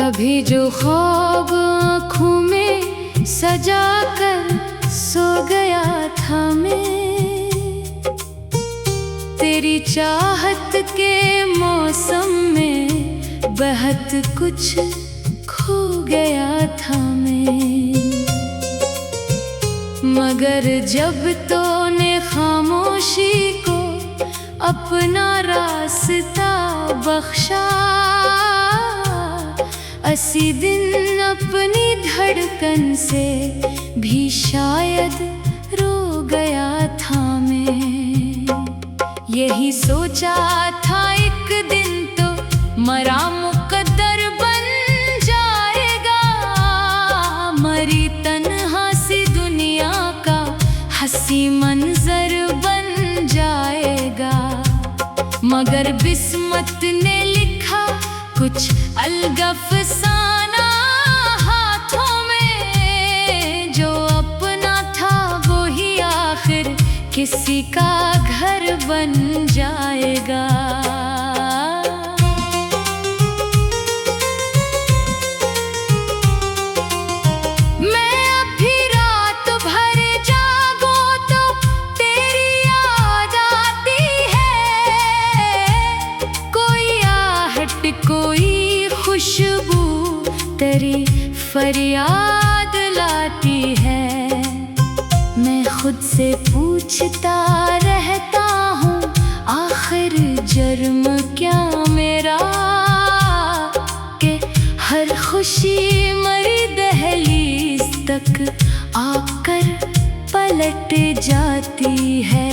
कभी जो ख्वाब आँखों में सजा कर सो गया था मैं, तेरी चाहत के मौसम में बहत कुछ खो गया था मैं। मगर जब तूने खामोशी को अपना रास्ता बख्शा, असी दिन अपनी धड़कन से भी शायद रो गया था मैं। यही सोचा था एक दिन तो मरा मुकद्दर बन जाएगा, मरी तन्हा सी दुनिया का हंसी मंजर बन जाएगा। मगर किस्मत ने लिखा कुछ अलग अफसाना हाथों में, जो अपना था वो ही आखिर किसी का घर बन जाएगा। मैं अभी रात भर जागूं तो तेरी याद आती है, कोई आहट कोई खुशबू तेरी फरियाद लाती है। मैं खुद से पूछता रहता हूँ आखिर जुर्म क्या मेरा, कि हर खुशी मरी दहलीज तक आकर पलट जाती है।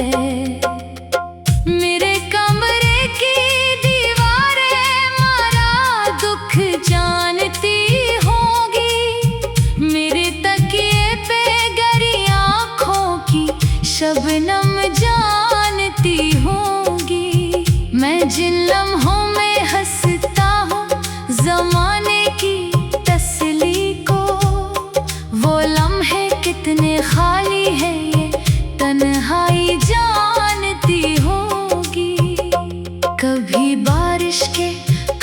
मेरे कमरे की दीवारें मारा दुख जानती होगी, मेरे तकिए पे गरी आँखों की शबनम जानती होगी। मैं जिन लम्हों में हंसता हूँ ज़माने की तसली को, वो लम्हे कितने खाली हैं ये तन्हाई जानती होगी। कभी बारिश के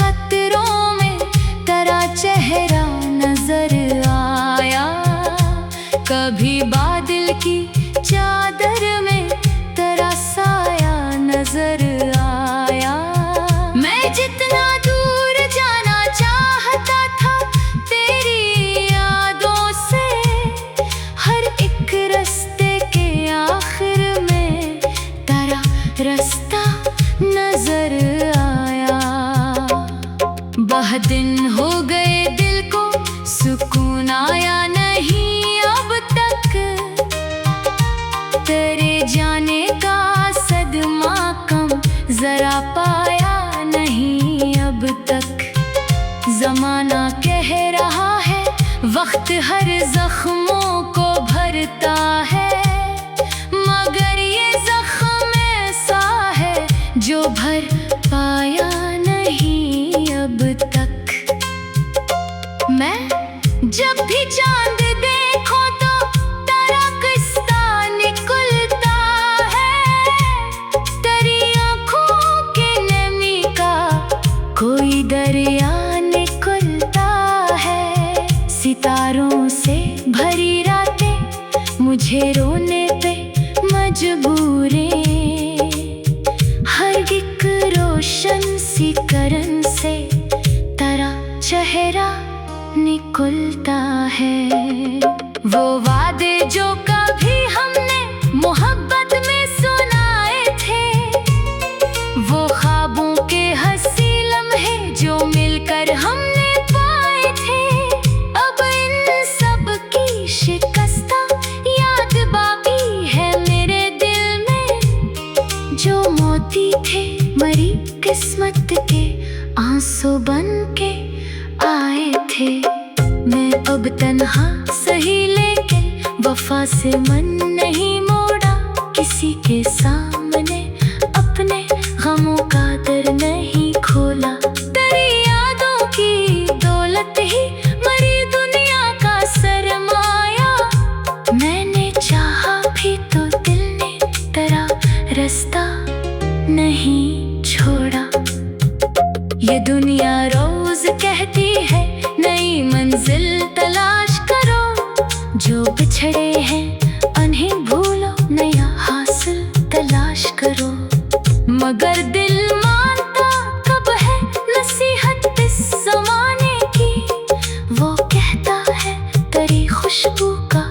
कतरों में तेरा चेहरा नजर आया, कभी बादल की चादर में तेरा साया नजर आया। मैं जितना दूर जाना चाहता था तेरी यादों से, हर एक रास्ते के आखिर में तेरा रास्ता नजर आया। बहुत दिन हो गए दिल को सुकून आया नहीं अब तक, तेरे जाने का सदमा कम जरा पाया नहीं अब तक। जमाना कह रहा है वक्त हर जख्मों को भरता है, मगर ये जख्म ऐसा है जो भर पाया नहीं अब तक। मैं जब भी चांद देखो तो तेरा किस्सा निकलता है, तेरी आँखों की नमी का कोई दरिया निकलता है। सितारों से भरी रातें मुझे रोने पे मजबूरें, हर एक रोशन सी करन से तेरा चेहरा निकलता है। वो वादे जो कभी हमने मोहब्बत में सुनाए थे, वो ख्वाबों के हंसी लम्हे जो मिलकर हमने पाए थे, अब इन सब की शिकस्ता याद बाकी है मेरे दिल में। जो मोती थे मरी किस्मत के आंसू बन के आए थे, मैं अब तन्हा सही लेकिन वफा से मन नहीं मोड़ा, किसी के सामने अपने गमों का दर नहीं खोला। तेरी यादों की दौलत ही मरी दुनिया का सरमाया, मैंने चाहा भी तो दिल ने तेरा रास्ता नहीं छोड़ा। ये दुनिया रोज कहती है करो। मगर दिल मानता कब है नसीहत इस जमाने की। वो कहता है तेरी खुशबू का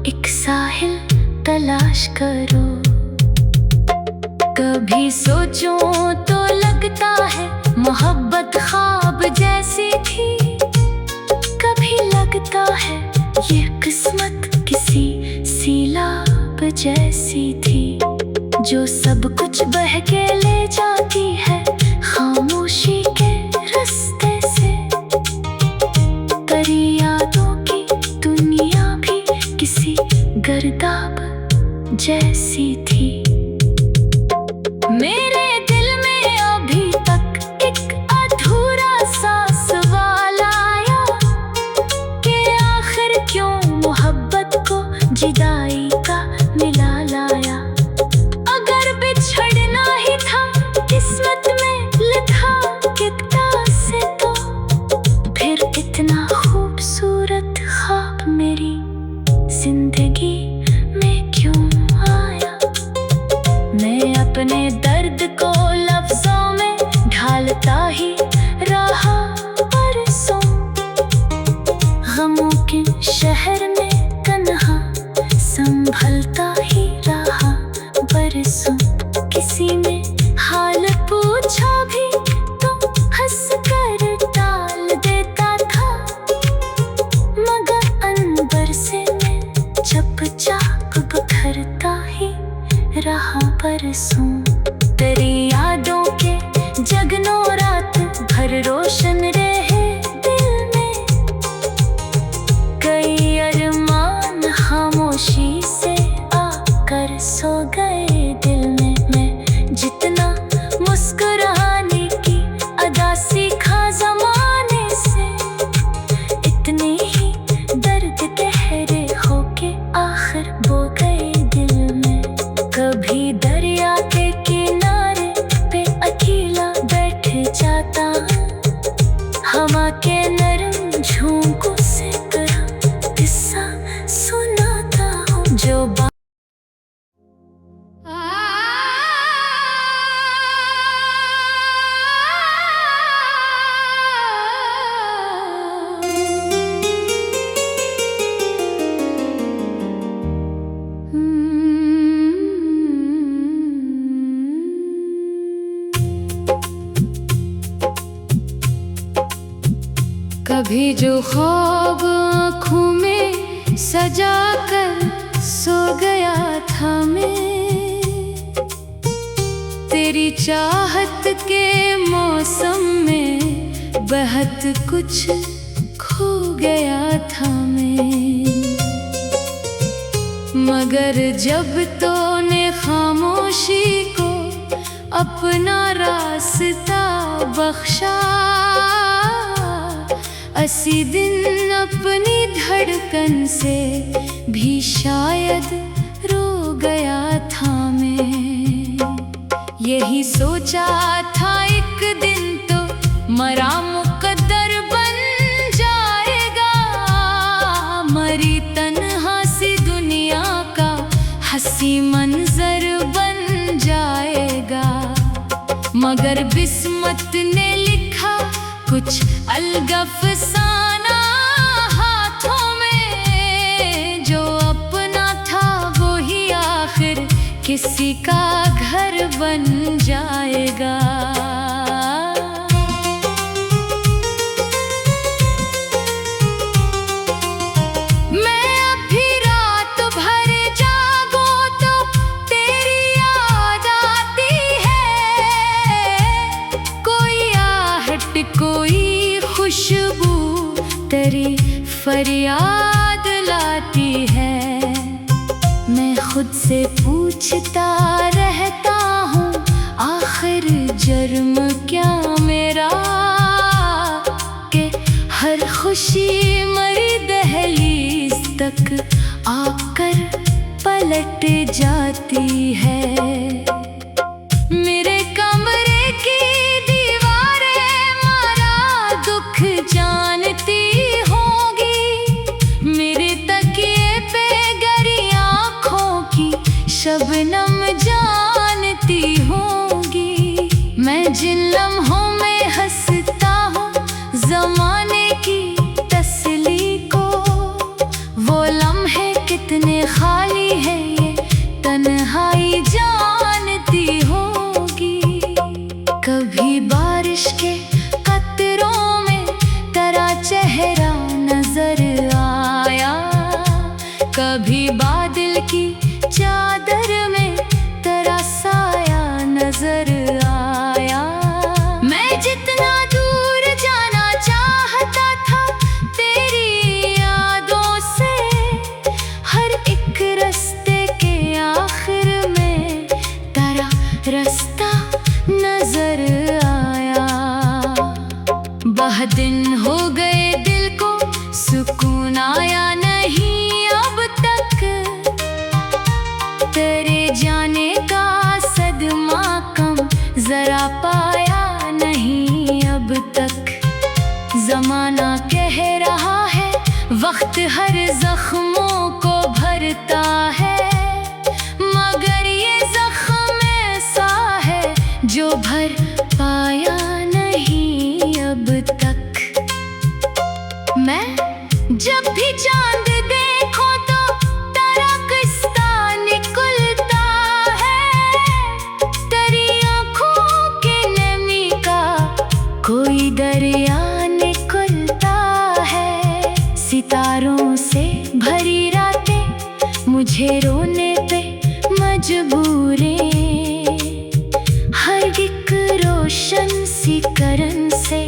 एक साहिल तलाश करो। कभी सोचूं तो लगता है मोहब्बत ख्वाब जैसी थी। कभी लगता है ये किस्मत किसी सीलाब जैसी थी, जो सब कुछ बह के ले जाती है खामोशी के रास्ते से। तेरी यादों की दुनिया भी किसी गर्दाब जैसी थी। मेरे दिल में अभी तक एक अधूरा सा सवाल आया कि आखिर क्यों मोहब्बत को जुदाई का मिला लाया। अगर बिछड़ना ही था किस्मत में लिखा कितना से, तो फिर इतना खूबसूरत ख्वाब मेरी जिंदगी में क्यों आया। मैं अपने दर्द को लफ्जों में ढालता ही रहा बरसों। गमों के शहर में तन्हा संभलता ही रहा बरसों। किसी ने हाल पूछा भी तो हंस कर टाल देता था, मगर अंदर से मैं चुपचाप बिखरता ही रहा बरसों। तेरी यादों के जगनों रात भर रोशन रहे दिल में। कई अरमान खामोशी से आकर सो गए दिल में। मैं जितना मुस्कुराने की अदा सीखा जमाने से, इतने ही दर्द गहरे होके आखिर बो गए दिल में। कभी दरिया के किनारे पे अकेला बैठ जाता हूँ, हवा के नरम झोंकों से तेरा किस्सा सुनाता हूँ। जो कभी जो ख्वाब आँखों में सजा कर सो गया था मैं, तेरी चाहत के मौसम में बहुत कुछ खो गया था मैं। मगर जब तूने खामोशी को अपना रास्ता बख्शा, असी दिन अपनी धड़कन से भी शायद रो गया था मैं। यही सोचा था एक दिन तो मरा मुकद्दर बन जाएगा। मरी तन्हा सी दुनिया का हंसी मंजर बन जाएगा। मगर किस्मत ने लिखा कुछ अलग अफसाना हाथों में। जो अपना था वो ही आखिर किसी का घर बन जाएगा। मैं अभी रात भर जागूं तो तेरी याद आती है। कोई आहट कोई खुशबू तेरी फरियाद लाती है। मैं खुद से पूछता रहता हूँ आखिर जुर्म क्या मेरा, कि हर खुशी मरी दहलीज तक आकर पलट जाती है। मेरे कमरे की दीवारें मारा दुख जानती होगी। मेरे तकिए पे गरी आँखों की शबनम जानती जानती होंगी। मैं जिन लम्हों में हंसता हूँ जमाने की तसली को, वो लम्हे कितने खाली है ये तन्हाई जानती होगी। कभी बारिश के कतरों में तेरा चेहरा नजर आया, कभी बादल की चादर में तेरा साया नजर आया। मैं जितना दूर जाना चाहता था तेरी यादों से, हर एक रास्ते के आखिर में तेरा रास्ता नजर आया। बहुत दिन हो गए दिल को सुकून आया नहीं अब तक, तेरे जाने का सदमा कम जरा पाया नहीं अब तक। जमाना कह रहा है वक्त हर जख्मों को भरता है, मगर ये जख्म ऐसा है जो भर पाया नहीं अब तक। मैं जब भी चांद देखो तो तेरा किस्सा निकलता है, तेरी आँखों की नमी का कोई दरिया निकलता है। सितारों से भरी रातें मुझे रोने पे मजबूरें, हर एक रोशन सी करन से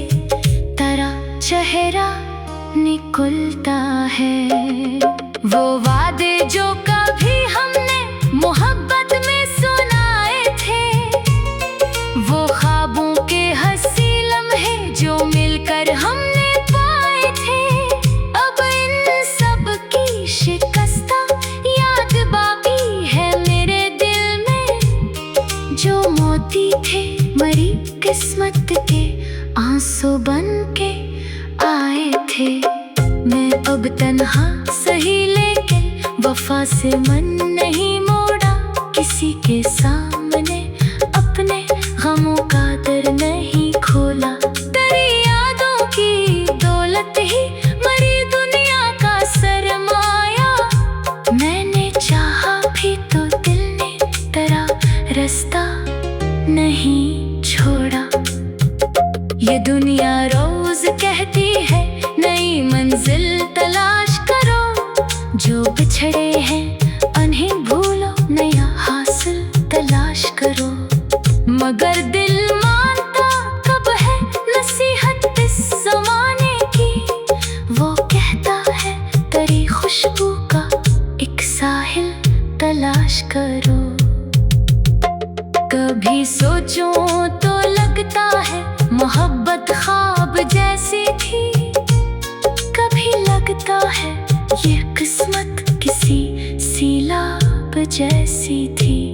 तेरा चेहरा निकलता है। वो वादे जो कभी हमने मोहब्बत में सुनाए थे, वो ख्वाबों के हंसी लम्हे जो मिलकर हमने पाए थे, अब इन सब की शिकस्ता याद बाकी है मेरे दिल में। जो मोती थे मरी किस्मत के आंसू बन के आए थे, मैं अब तन्हा सही लेकिन वफा से मन नहीं मोड़ा, किसी के सामने अपने गमों का दर नहीं खोला। तेरी यादों की दौलत ही मरी दुनिया का सरमाया, मैंने चाहा भी तो दिल ने तेरा रास्ता नहीं छोड़ा। ये दुनिया रोज कहती है नई मंजिल तलाश करो, जो बिछड़े हैं उन्हें भूलो नया हासिल तलाश करो। मगर दिल मानता कब है नसीहत इस जमाने की, वो कहता है तेरी खुशबू का एक साहिल तलाश करो। कभी सोचूं तो लगता है मोहब्बत ख्वाब जैसी थी, कभी लगता है ये किस्मत किसी सीलाब जैसी थी,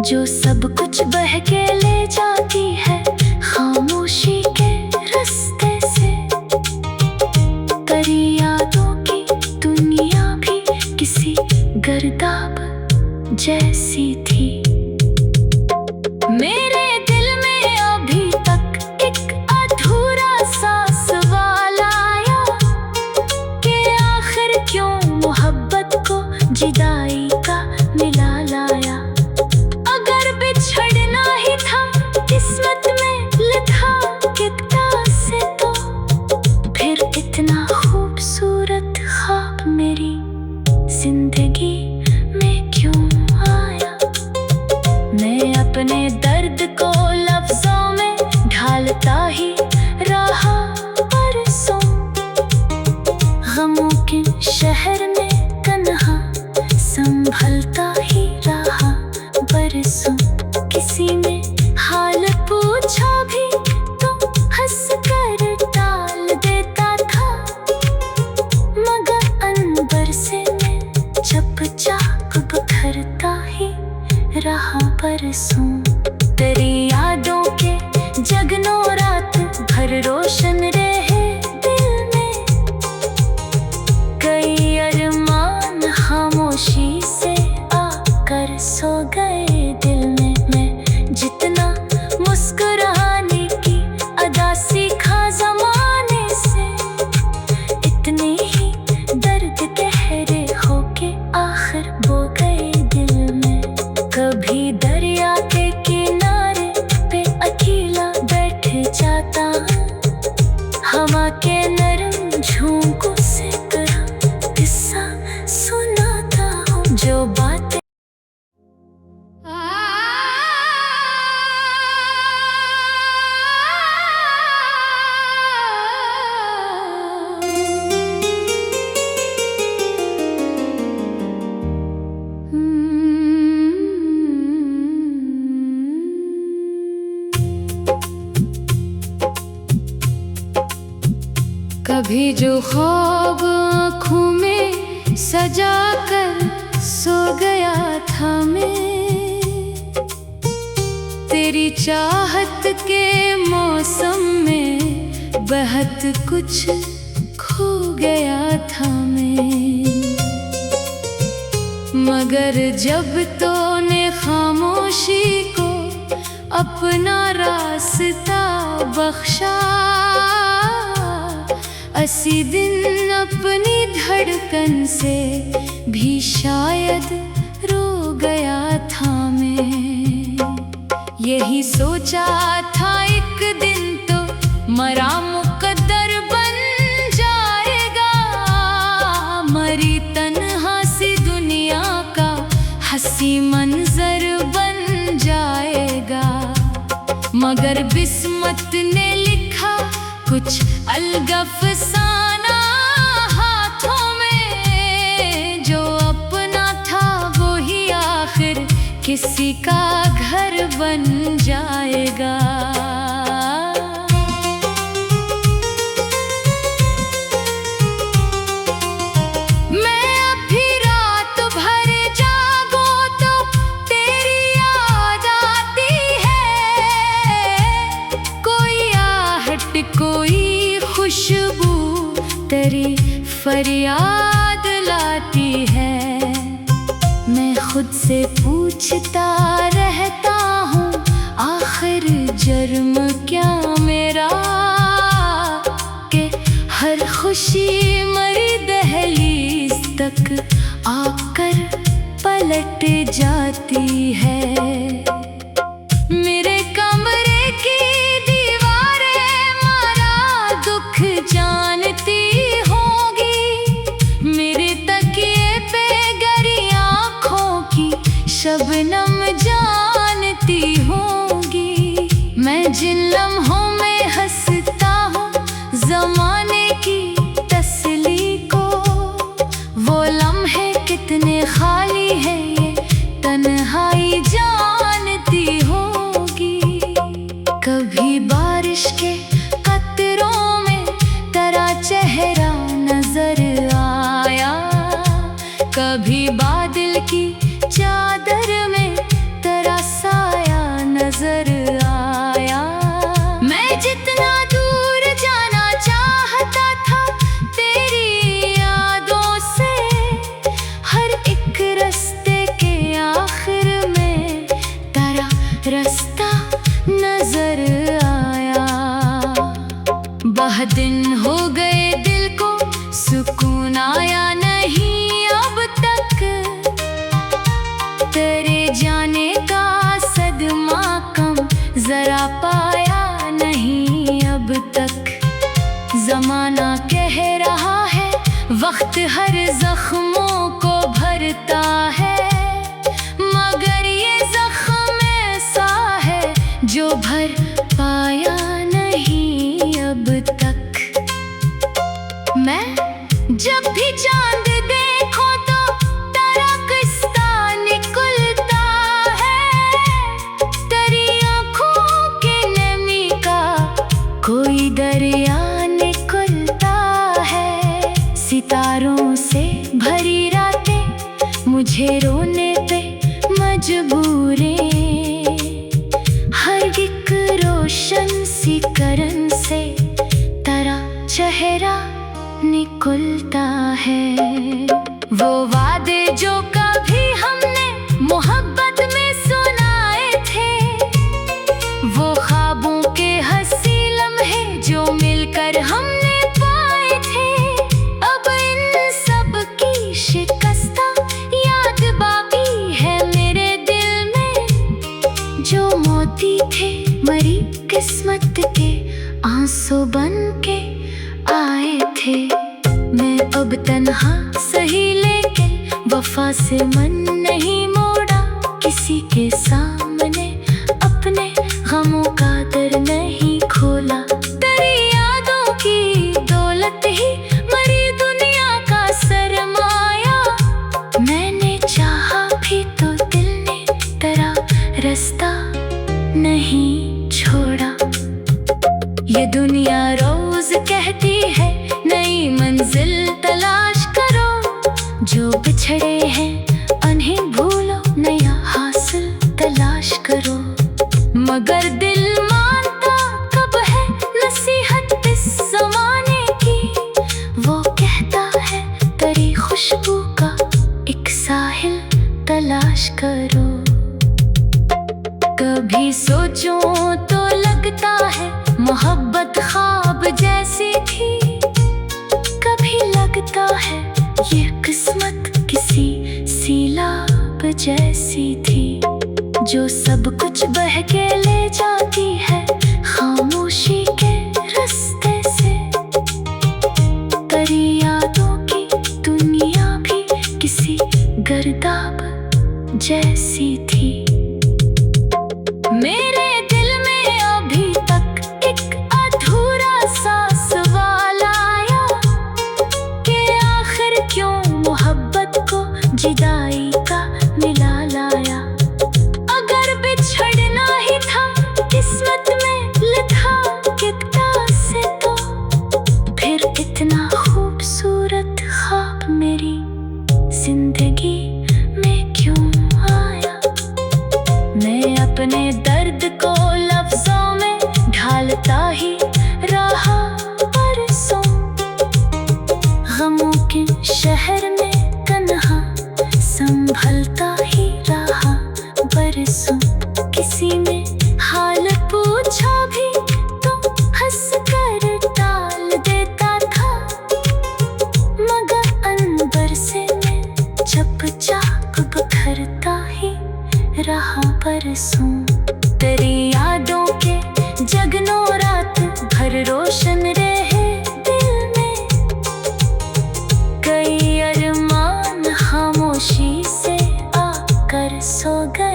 जो सब कुछ बह के ले जाती है खामोशी के रास्ते से। तेरी यादों की दुनिया भी किसी गर्दाब जैसी थी। मेरे दिल में अभी तक एक अधूरा सा सवाल आया कि आखिर क्यों मोहब्बत को जुदाई का मिला लाया। अगर बिछड़ना ही था किस्मत में लिखा कितना से, तो फिर इतना खूबसूरत ख्वाब मेरी जिंदगी में क्यों आया। मैं अपने दर्द को लफ्जों में ढालता ही रहा बरसों, गमों के शहर में तन्हा संभलता ही रहा बरसों। किसी ने हाल पूछा भी तो हंस कर टाल देता था, मगर अंबर से मैं चुपचाप बखरता ही रहा बरसों। तेरी यादों के जगनों रात भर रोशन रहे दिल में, कई अरमान खामोशी से आकर सो गए दिल में। मैं कभी जो ख्वाब आँखों में सजा कर सो गया था मैं, तेरी चाहत के मौसम में बहुत कुछ खो गया था मैं। मगर जब तूने खामोशी को अपना रास्ता बख्शा, असी दिन अपनी धड़कन से भी शायद रो गया था मैं। यही सोचा था एक दिन तो मरा मुकद्दर बन जाएगा, मरी तन्हा सी दुनिया का हंसी मंजर बन जाएगा। मगर किस्मत ने लिखा कुछ अलग अफसाना हाथों में, जो अपना था वो ही आखिर किसी का घर बन जाएगा। मैं अभी रात भर जागूं तो तेरी याद आती है, कोई आहट कोई खुशबू तेरी फरियाद लाती है। मैं खुद से पूछता रहता हूँ आखिर जुर्म क्या मेरा, कि हर खुशी मरी दहलीज तक आकर पलट जाती है। मेरे कमरे की दीवारें मारा दुख जानती होगी, मेरे तकिए पे गरी आँखों की शबनम जानती होगी। मैं जिन लम्हों में हंसता हूँ ज़माने की तसली को, वो लम्हे कितने खाली है ये तन्हाई जानती होगी। कभी बारिश के कतरों में तेरा चेहरा नजर आया, कभी बादल की चादर में तेरा साया नजर आया। मैं जितना दूर जाना चाहता था तेरी यादों से, हर एक रास्ते के आखिर में तेरा रास्ता नजर आया। बहुत दिन हो गए दिल को सुकून आया नहीं अब तक, तेरे जाने का सदमा कम जरा पाया नहीं अब तक। जमाना कह रहा है वक्त हर जख्मों को भरता है, मगर ये जख्म ऐसा है जो भर पाया नहीं अब तक। मैं जब भी चांद देखो तो तेरा किस्सा निकलता है, तेरी आँखों की नमी का कोई दरिया निकलता है। सितारों से भरी रातें मुझे रोने पे मजबूरें, हर एक रोशन सी करन से तेरा चेहरा निकलता है। वो वादे जो कभी हमने मोहब्बत में सुनाए थे, वो ख्वाबों के हंसी लम्हे जो मिलकर हमने पाए थे, अब इन सब की शिकस्ता याद बाकी है मेरे दिल में। जो मोती थे मरी किस्मत के आंसू बन के आए थे। मैं अब तन्हा सही लेकिन वफा से मन नहीं मोड़ा, किसी के सामने अपने गमों का दर नहीं खोला। तेरी यादों की दौलत ही मरी दुनिया का सरमाया, मैंने चाहा भी तो दिल ने तेरा रास्ता नहीं छोड़ा। ये दुनिया रोज कहती है करो। मगर दिल मानता कब है नसीहत इस जमाने की। वो कहता है तेरी खुशबू का एक साहिल तलाश करो। कभी सोचूं तो लगता है मोहब्बत ख्वाब जैसी थी। कभी लगता है ये किस्मत किसी सीलाब जैसी थी, जो सब कुछ बह के ले जाती है खामोशी के रास्ते से। तेरी यादों की दुनिया भी किसी गर्दाब जैसी थी। मेरे दिल में अभी तक एक अधूरा सा सवाल आया कि आखिर क्यों मोहब्बत को जुदाई का मिला लाया। अगर बिछड़ना ही था किस्मत में लिखा कितना से, तो फिर इतना खूबसूरत ख्वाब मेरी जिंदगी में क्यों आया। मैं अपने दर्द को लफ्जों में ढालता ही रहा बरसों। गमों के शहर में तन्हा संभलता ही रहा बरसों। किसी ने हाल पूछा भी तो हंस कर टाल देता था, मगर अंदर से मैं चुपचाप बिखरता ही रहा बरसों। तेरी यादों के जगनों रात भर रोशन रहे दिल में। कई अरमान खामोशी से आकर सो गए।